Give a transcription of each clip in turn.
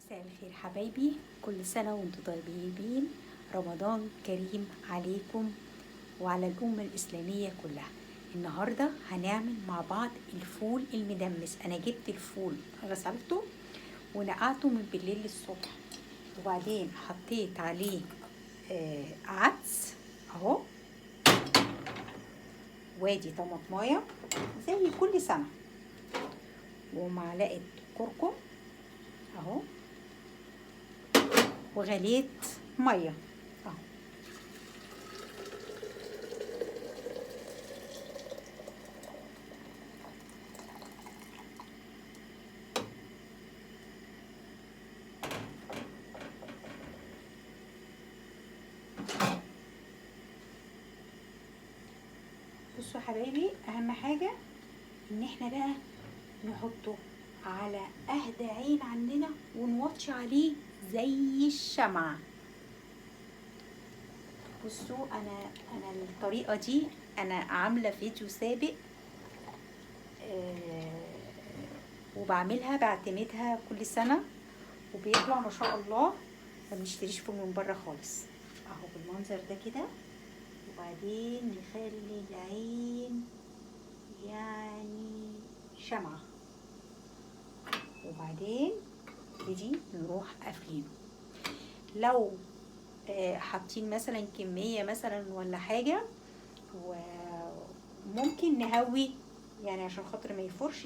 مساء الخير حبايبي، كل سنة وانتم طيبين. رمضان كريم عليكم وعلى الأمة الإسلامية كلها. النهاردة هنعمل مع بعض الفول المدمس. أنا جبت الفول غسلته ونقعته من بالليل للصبح، وبعدين حطيت عليه عدس اهو، وادي طماطمايه زي كل سنة، ومعلقة كركم اهو، وغليت ميه اهو. بصوا حبايبي، اهم حاجه ان احنا بقى نحطه على اهدى عين عندنا ونوطي عليه زي الشمعة. بصوا انا الطريقه دي انا عامله فيديو سابق وبعملها بعتمدها كل سنه، وبيطلع ما شاء الله، ما بنشتريش فول من بره خالص اهو بالمنظر ده كده. وبعدين نخلي العين يعني شمعة، وبعدين نبتدي نروح قافلينه. لو حاطين مثلا كمية مثلا ولا حاجة، وممكن نهوي يعني عشان خاطر ما يفرش،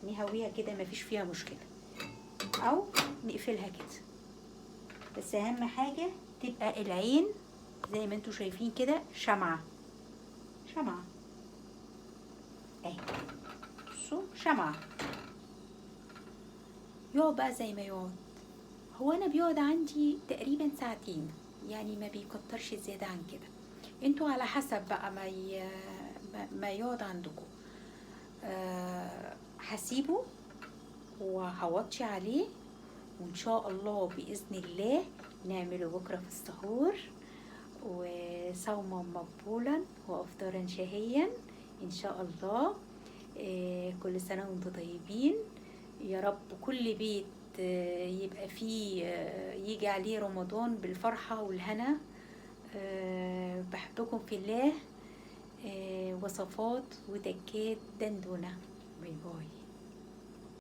نهويها كده مفيش فيها مشكلة، او نقفلها كده. بس اهم حاجة تبقى العين زي ما انتوا شايفين كده شمعة شمعة اهي. بصوا شمعة، يقعد بقى زي ما يقعد. هو انا بيقعد عندي تقريبا ساعتين، يعني ما بيكترش زيادة عن كده. انتوا على حسب بقى ما يقعد عندكم. هسيبه وهوطي عليه، وان شاء الله باذن الله نعمله بكره في السحور، وصوما مقبولا وافطارا شهيا ان شاء الله. كل سنه وانتم طيبين، يا رب كل بيت يبقى فيه يجي عليه رمضان بالفرحه والهنا. بحبكم في الله. وصفات وتكات دندونه. باي باي.